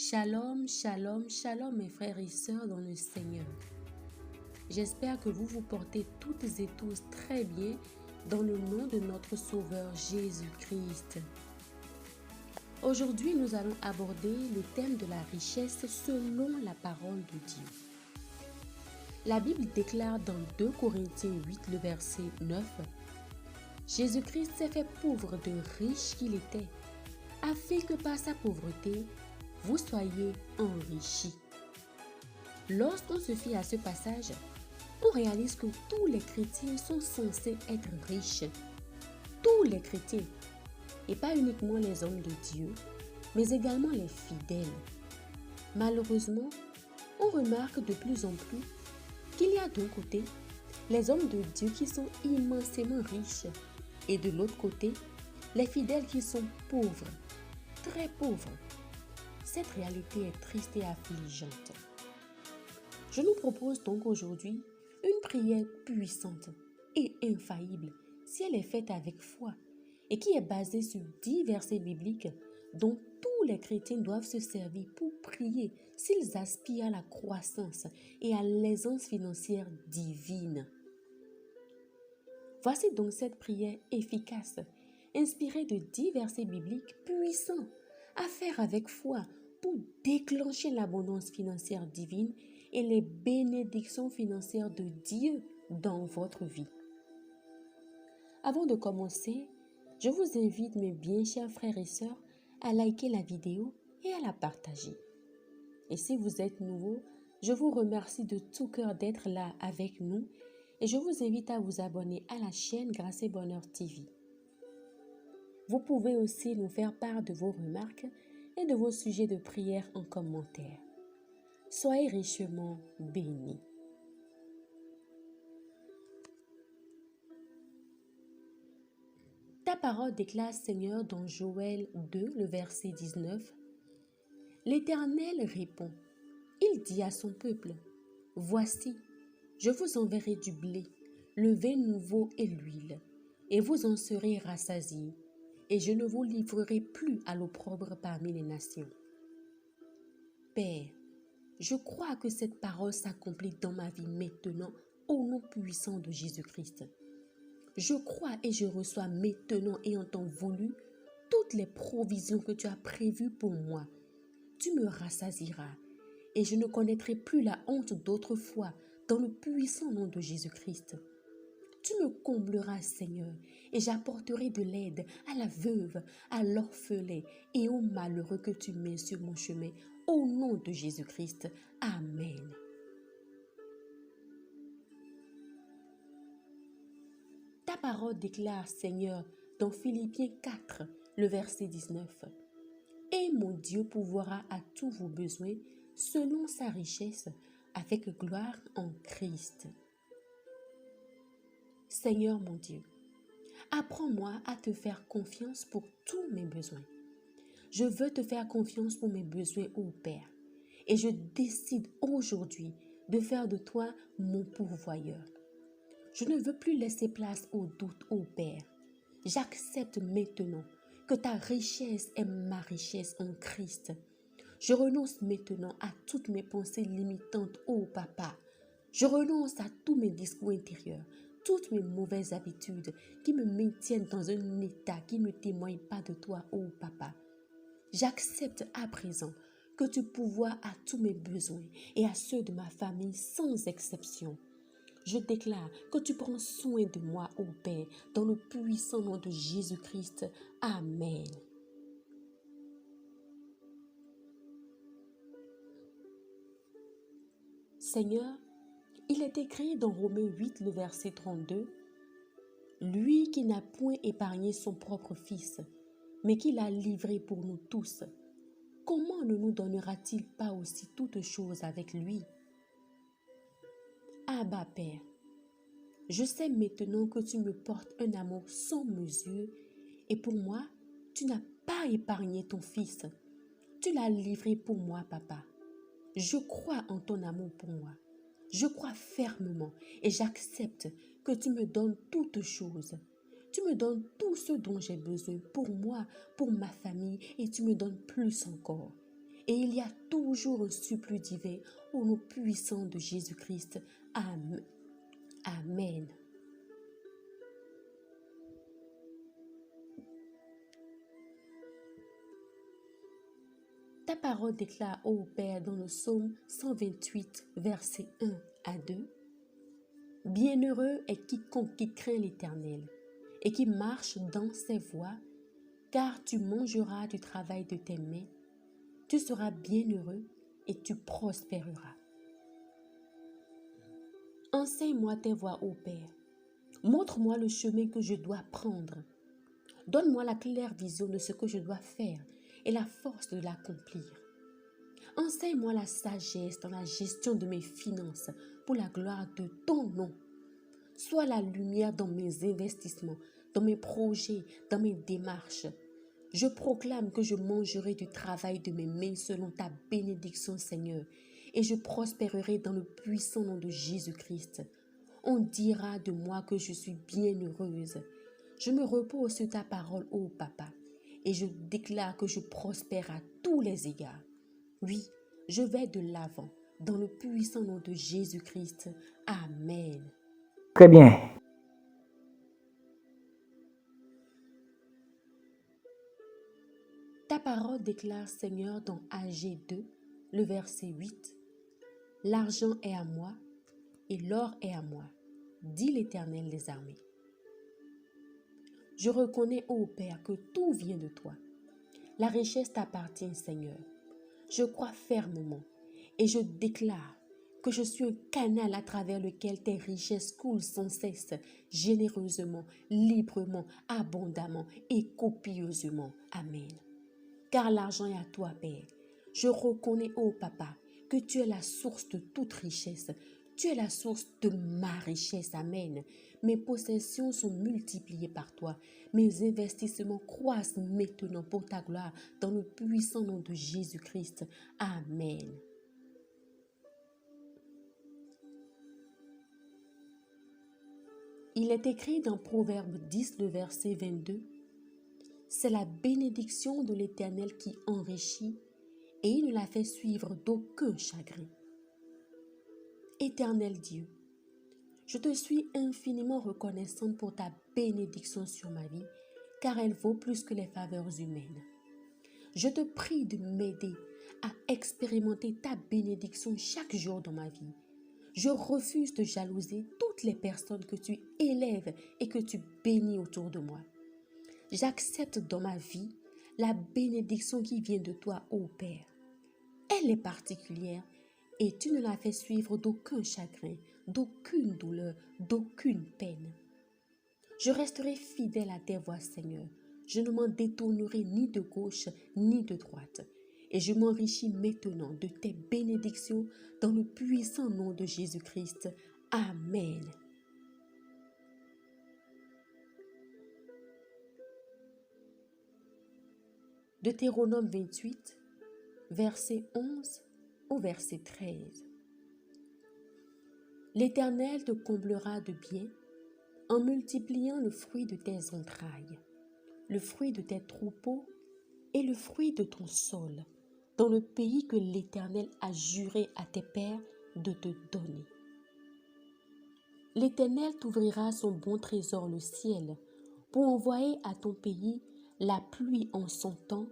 Shalom, shalom, shalom mes frères et sœurs dans le Seigneur. J'espère que vous vous portez toutes et tous très bien dans le nom de notre Sauveur Jésus-Christ. Aujourd'hui, nous allons aborder le thème de la richesse selon la parole de Dieu. La Bible déclare dans 2 Corinthiens 8, le verset 9, « Jésus-Christ s'est fait pauvre de riche qu'il était, afin que par sa pauvreté, vous soyez enrichis. » Lorsqu'on se fie à ce passage, on réalise que tous les chrétiens sont censés être riches. Tous les chrétiens, et pas uniquement les hommes de Dieu, mais également les fidèles. Malheureusement, on remarque de plus en plus qu'il y a d'un côté les hommes de Dieu qui sont immensément riches et de l'autre côté, les fidèles qui sont pauvres, très pauvres. Cette réalité est triste et affligeante. Je nous propose donc aujourd'hui une prière puissante et infaillible si elle est faite avec foi et qui est basée sur 10 versets bibliques dont tous les chrétiens doivent se servir pour prier s'ils aspirent à la croissance et à l'aisance financière divine. Voici donc cette prière efficace, inspirée de 10 versets bibliques puissants, à faire avec foi pour déclencher l'abondance financière divine et les bénédictions financières de Dieu dans votre vie. Avant de commencer, je vous invite, mes bien chers frères et sœurs, à liker la vidéo et à la partager. Et si vous êtes nouveau, je vous remercie de tout cœur d'être là avec nous et je vous invite à vous abonner à la chaîne Grâce et Bonheur TV. Vous pouvez aussi nous faire part de vos remarques et de vos sujets de prière en commentaire. Soyez richement bénis. Ta parole déclare, Seigneur, dans Joël 2, le verset 19, « L'Éternel répond, il dit à son peuple, « Voici, je vous enverrai du blé, le vin nouveau et l'huile, et vous en serez rassasiés, et je ne vous livrerai plus à l'opprobre parmi les nations. » Père, je crois que cette parole s'accomplit dans ma vie maintenant au nom puissant de Jésus-Christ. Je crois et je reçois maintenant et en temps voulu toutes les provisions que tu as prévues pour moi. Tu me rassasieras et je ne connaîtrai plus la honte d'autrefois dans le puissant nom de Jésus-Christ. Tu me combleras, Seigneur, et j'apporterai de l'aide à la veuve, à l'orphelin et aux malheureux que tu mets sur mon chemin. Au nom de Jésus-Christ. Amen. Ta parole déclare, Seigneur, dans Philippiens 4, le verset 19. « Et mon Dieu pourvoira à tous vos besoins selon sa richesse avec gloire en Christ. » Seigneur mon Dieu, apprends-moi à te faire confiance pour tous mes besoins. Je veux te faire confiance pour mes besoins, ô Père, et je décide aujourd'hui de faire de toi mon pourvoyeur. Je ne veux plus laisser place au doute, ô Père. J'accepte maintenant que ta richesse est ma richesse en Christ. Je renonce maintenant à toutes mes pensées limitantes, ô Papa. Je renonce à tous mes discours intérieurs, toutes mes mauvaises habitudes qui me maintiennent dans un état qui ne témoigne pas de toi, ô Papa. J'accepte à présent que tu pourvoies à tous mes besoins et à ceux de ma famille sans exception. Je déclare que tu prends soin de moi, ô Père, dans le puissant nom de Jésus-Christ. Amen. Seigneur, il est écrit dans Romains 8, le verset 32, « Lui qui n'a point épargné son propre Fils, mais qui l'a livré pour nous tous, comment ne nous donnera-t-il pas aussi toutes choses avec lui? » Abba Père, je sais maintenant que tu me portes un amour sans mesure et pour moi, tu n'as pas épargné ton Fils. Tu l'as livré pour moi, Papa. Je crois en ton amour pour moi. Je crois fermement et j'accepte que tu me donnes toutes choses. Tu me donnes tout ce dont j'ai besoin pour moi, pour ma famille et tu me donnes plus encore. et il y a toujours un surplus divin au nom puissant de Jésus-Christ. Amen. Amen. Ta parole déclare, ô Père, dans le psaume 128, versets 1 à 2, « Bienheureux est quiconque qui craint l'Éternel et qui marche dans ses voies, car tu mangeras du travail de tes mains, tu seras bienheureux et tu prospéreras. » Enseigne-moi tes voies, ô Père. Montre-moi le chemin que je dois prendre. Donne-moi la claire vision de ce que je dois faire et la force de l'accomplir. Enseigne-moi la sagesse dans la gestion de mes finances pour la gloire de ton nom. Sois la lumière dans mes investissements, dans mes projets, dans mes démarches. Je proclame que je mangerai du travail de mes mains selon ta bénédiction, Seigneur, et je prospérerai dans le puissant nom de Jésus-Christ. On dira de moi que je suis bienheureuse. Je me repose sur ta parole, ô Papa, et je déclare que je prospère à tous les égards. Oui, je vais de l'avant, dans le puissant nom de Jésus-Christ. Amen. Très bien. Ta parole déclare, Seigneur, dans Agé 2, le verset 8, « L'argent est à moi et l'or est à moi, dit l'Éternel des armées. » Je reconnais, ô Père, que tout vient de toi. La richesse t'appartient, Seigneur. Je crois fermement et je déclare que je suis un canal à travers lequel tes richesses coulent sans cesse, généreusement, librement, abondamment et copieusement. Amen. Car l'argent est à toi, Père. Je reconnais, ô Papa, que tu es la source de toute richesse. Tu es la source de ma richesse. Amen. Mes possessions sont multipliées par toi. Mes investissements croissent maintenant pour ta gloire dans le puissant nom de Jésus-Christ. Amen. Il est écrit dans Proverbe 10, le verset 22, « C'est la bénédiction de l'Éternel qui enrichit et il ne la fait suivre d'aucun chagrin. » Éternel Dieu, je te suis infiniment reconnaissante pour ta bénédiction sur ma vie, car elle vaut plus que les faveurs humaines. Je te prie de m'aider à expérimenter ta bénédiction chaque jour dans ma vie. Je refuse de jalouser toutes les personnes que tu élèves et que tu bénis autour de moi. J'accepte dans ma vie la bénédiction qui vient de toi, ô Père. Elle est particulière et tu ne la fais suivre d'aucun chagrin, d'aucune douleur, d'aucune peine. Je resterai fidèle à tes voies, Seigneur. Je ne m'en détournerai ni de gauche ni de droite. Et je m'enrichis maintenant de tes bénédictions dans le puissant nom de Jésus-Christ. Amen. Deutéronome 28, verset 11 au verset 13. L'Éternel te comblera de bien en multipliant le fruit de tes entrailles, le fruit de tes troupeaux et le fruit de ton sol, dans le pays que l'Éternel a juré à tes pères de te donner. L'Éternel t'ouvrira son bon trésor, le ciel, pour envoyer à ton pays la pluie en son temps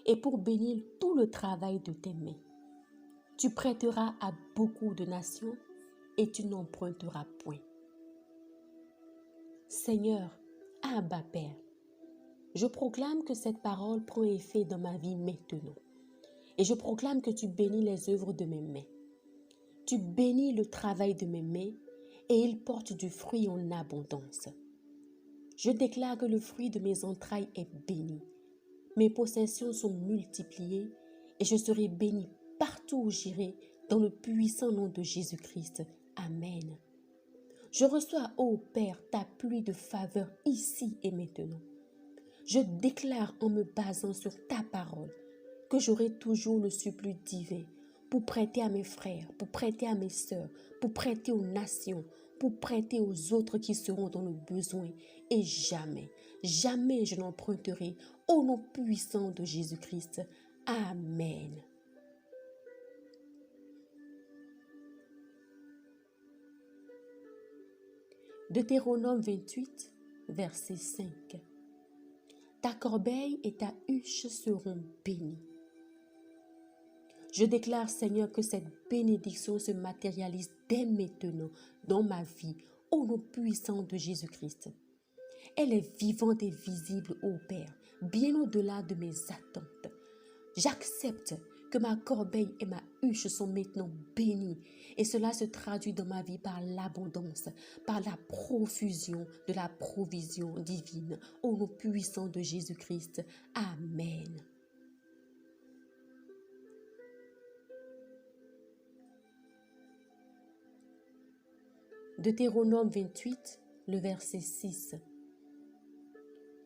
et pour bénir tout le travail de tes mains. Tu prêteras à beaucoup de nations et tu n'emprunteras point. Seigneur, Abba Père, je proclame que cette parole prend effet dans ma vie maintenant. Et je proclame que tu bénis les œuvres de mes mains. Tu bénis le travail de mes mains et il porte du fruit en abondance. Je déclare que le fruit de mes entrailles est béni. Mes possessions sont multipliées et je serai béni partout où j'irai dans le puissant nom de Jésus-Christ. Amen. Je reçois, ô Père, ta pluie de faveur ici et maintenant. Je déclare en me basant sur ta parole que j'aurai toujours le surplus divin pour prêter à mes frères, pour prêter à mes sœurs, pour prêter aux nations, pour prêter aux autres qui seront dans le besoin. Et jamais, jamais je n'emprunterai au nom puissant de Jésus-Christ. Amen. Deutéronome 28, verset 5. Ta corbeille et ta huche seront bénies. Je déclare, Seigneur, que cette bénédiction se matérialise dès maintenant dans ma vie, au nom puissant de Jésus-Christ. Elle est vivante et visible, ô Père, bien au-delà de mes attentes. J'accepte que ma corbeille et ma huche sont maintenant bénies et cela se traduit dans ma vie par l'abondance, par la profusion de la provision divine, au nom puissant de Jésus-Christ. Amen. Deutéronome 28, le verset 6.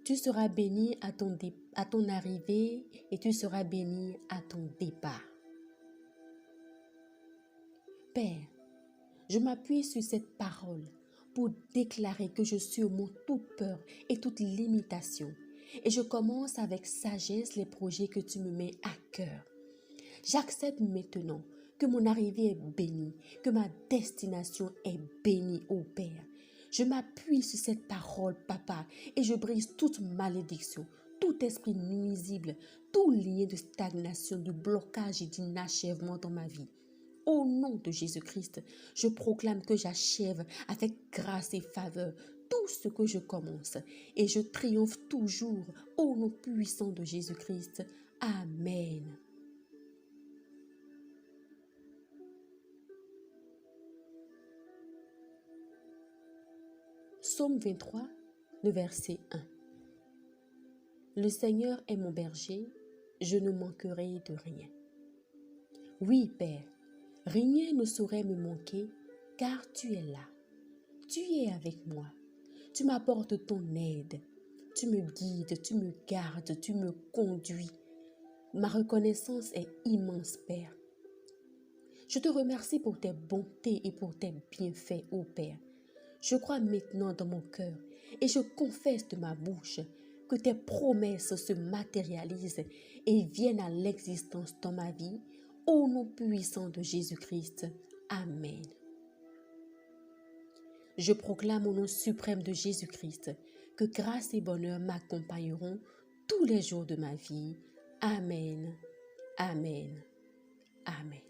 Tu seras béni à ton arrivée et tu seras béni à ton départ. Père, je m'appuie sur cette parole pour déclarer que je surmonte toute peur et toute limitation. Et je commence avec sagesse les projets que tu me mets à cœur. J'accepte maintenant que mon arrivée est bénie, que ma destination est bénie, ô Père. Je m'appuie sur cette parole, Papa, et je brise toute malédiction, tout esprit nuisible, tout lien de stagnation, de blocage et d'inachèvement dans ma vie. Au nom de Jésus-Christ, je proclame que j'achève avec grâce et faveur tout ce que je commence et je triomphe toujours au nom puissant de Jésus-Christ. Amen. Psaume 23, le verset 1. Le Seigneur est mon berger, je ne manquerai de rien. Oui, Père, rien ne saurait me manquer, car tu es là. Tu es avec moi. Tu m'apportes ton aide. Tu me guides, tu me gardes, tu me conduis. Ma reconnaissance est immense, Père. Je te remercie pour tes bontés et pour tes bienfaits, ô Père. Je crois maintenant dans mon cœur et je confesse de ma bouche que tes promesses se matérialisent et viennent à l'existence dans ma vie, au nom puissant de Jésus-Christ. Amen. Je proclame au nom suprême de Jésus-Christ que grâce et bonheur m'accompagneront tous les jours de ma vie. Amen. Amen. Amen.